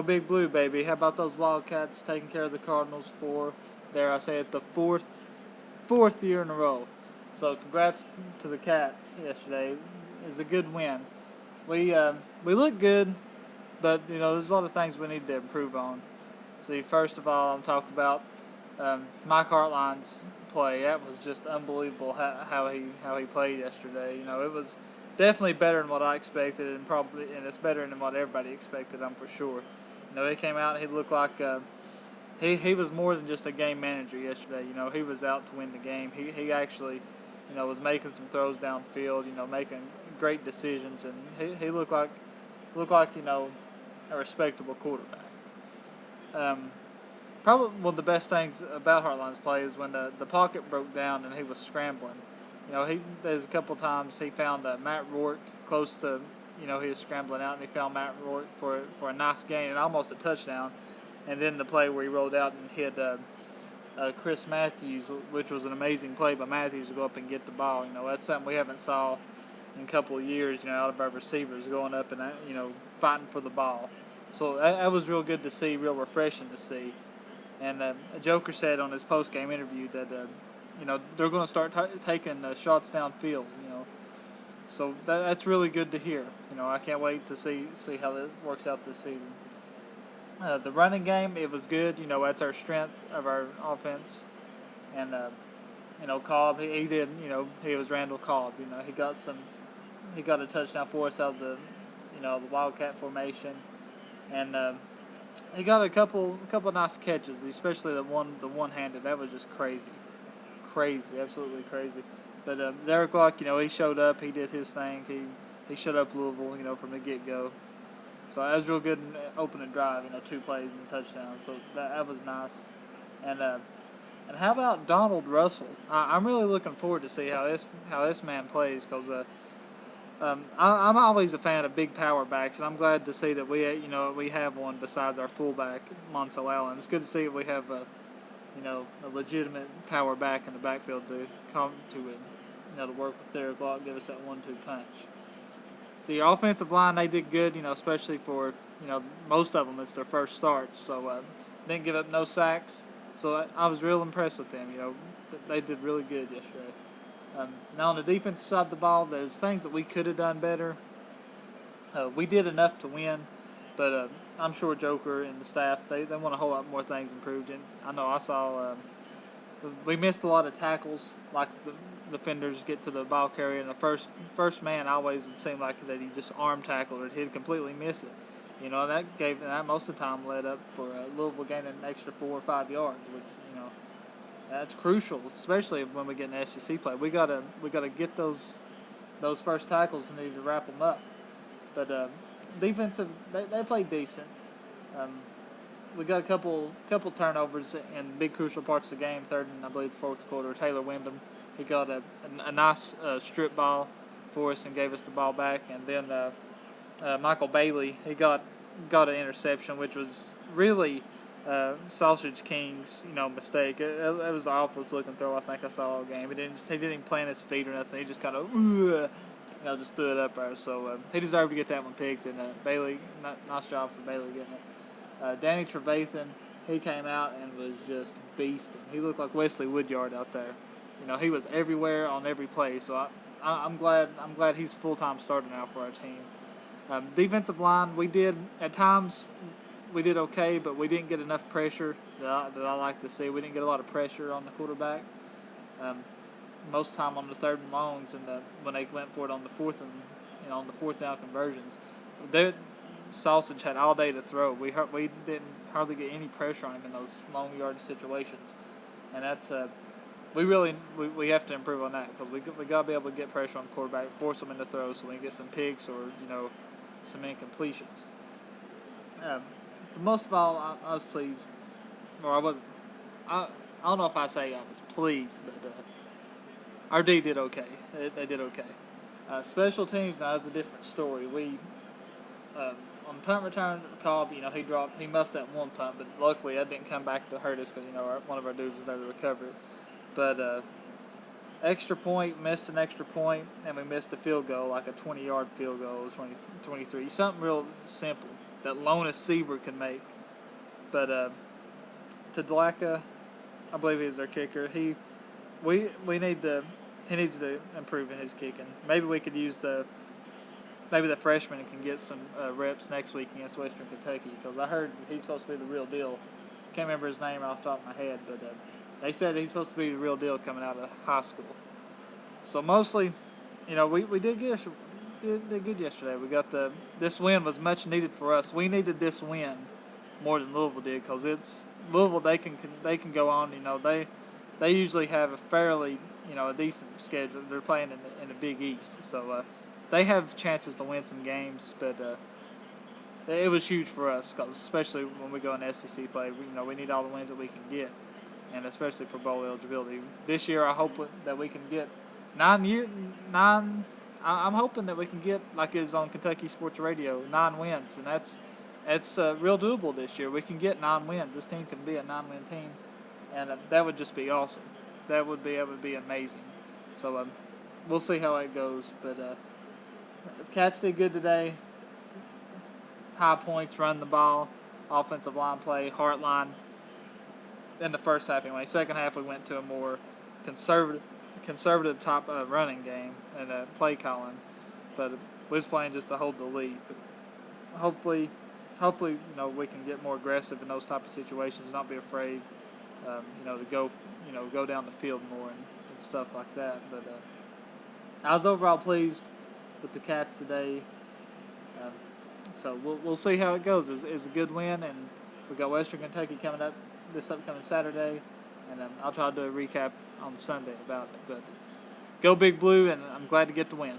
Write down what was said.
Go Big Blue, baby. How about those Wildcats taking care of the Cardinals for, dare I say it, the fourth year in a row. So congrats to the Cats yesterday. It was a good win. We look good, but there's a lot of things we need to improve on. See, first of all, I'm talking about Mike Hartline's play. That was just unbelievable how he played yesterday. It was definitely better than what I expected, and it's better than what everybody expected. I'm for sure. He came out and he looked like he was more than just a game manager yesterday. He was out to win the game. He actually was making some throws downfield. Making great decisions, and he looked like a respectable quarterback. Probably one of the best things about Hartline's play is when the pocket broke down and he was scrambling. There's a couple times he found Matt Rourke close to, he was scrambling out and he found Matt Rourke for a nice gain and almost a touchdown. And then the play where he rolled out and hit Chris Matthews, which was an amazing play by Matthews to go up and get the ball. That's something we haven't saw in a couple of years, out of our receivers going up and, fighting for the ball. So that was real good to see, real refreshing to see. And Joker said on his post-game interview that, they're going to start taking shots downfield, So that's really good to hear. I can't wait to see how that works out this season. The running game, it was good. That's our strength of our offense. And, Cobb, he did, he was Randall Cobb. He got a touchdown for us out of the Wildcat formation. And he got a couple of nice catches, especially the one-handed. That was just crazy, absolutely crazy. But Derek Locke, he showed up. He did his thing. He showed up Louisville, from the get-go. So that was real good in opening drive. 2 plays and a touchdown. So that was nice. And how about Donald Russell? I'm really looking forward to see how this man plays because. I'm always a fan of big power backs, and I'm glad to see that we have one besides our fullback, Montel Allen. It's good to see that we have a legitimate power back in the backfield to come to it, to work with Derek Locke, give us that 1-2 punch. So your offensive line, they did good, especially for most of them it's their first start, so didn't give up no sacks. So I was real impressed with them. They did really good yesterday. Now on the defensive side of the ball, there's things that we could have done better. We did enough to win, but I'm sure Joker and the staff, they want a whole lot more things improved. And I know I saw we missed a lot of tackles, like the defenders get to the ball carrier, and the first man always would seem like that he just arm tackled or he'd completely miss it. That most of the time led up for Louisville gaining an extra 4 or 5 yards, which that's crucial, especially when we get in SEC play. We gotta get those first tackles and need to wrap them up. But defensive, they played decent. We got a couple turnovers in big crucial parts of the game. Third and I believe fourth quarter. Taylor Wyndham, he got a nice strip ball for us and gave us the ball back. And then Michael Bailey, he got an interception, which was really. Sausage King's, mistake. It was the awfulest looking throw I think I saw all game. He didn't even plant his feet or nothing. He just kind of, just threw it up there. So he deserved to get that one picked. And Bailey, nice job for Bailey getting it. Danny Trevathan, he came out and was just beasting. He looked like Wesley Woodyard out there. He was everywhere on every play. So I'm glad he's full-time starter now for our team. Defensive line, we did at times. We did okay, but we didn't get enough pressure that I like to see. We didn't get a lot of pressure on the quarterback. Most of the time on the third and longs, and when they went for it on the fourth on the fourth down conversions, Sausage had all day to throw. We didn't hardly get any pressure on him in those long yardage situations, and that's we have to improve on that because we got to be able to get pressure on the quarterback, force them into throws so we can get some picks or some incompletions. But most of all, I was pleased, or I wasn't. I don't know if I say I was pleased, but our D did okay. They did okay. Special teams, now that's a different story. We on punt return, Cobb, he muffed that one punt, but luckily that didn't come back to hurt us because one of our dudes was there to recover it. But extra point, missed an extra point, and we missed a field goal, like a 20-yard field goal, 23, something real simple. that Lona Sieber can make. But Tadlaka, I believe he's our kicker. We need to he needs to improve in his kicking. Maybe we could use maybe the freshman can get some reps next week against Western Kentucky, because I heard he's supposed to be the real deal. Can't remember his name off the top of my head, but they said he's supposed to be the real deal coming out of high school. So mostly, we did good yesterday. We got this win was much needed for us. We needed this win more than Louisville did, because it's Louisville. They can go on. They usually have a fairly a decent schedule. They're playing in the Big East, so they have chances to win some games. But it was huge for us, cause especially when we go in SEC play. We need all the wins that we can get, and especially for bowl eligibility this year. I hope that we can get 9. I'm hoping that we can get, like it is on Kentucky Sports Radio, 9 wins, and that's real doable this year. We can get 9 wins. This team can be a 9-win team, and that would just be awesome. That would be amazing. So we'll see how it goes. But the Cats did good today. High points, run the ball, offensive line play, Heartline. In the first half, anyway. Second half, we went to a more conservative top running game and play calling, but we was playing just to hold the lead. But hopefully, we can get more aggressive in those type of situations, not be afraid, to go down the field more and stuff like that. But I was overall pleased with the Cats today. So we'll see how it goes. It's a good win, and we got Western Kentucky coming up this upcoming Saturday, and I'll try to do a recap on Sunday about it. But go Big Blue, and I'm glad to get the win.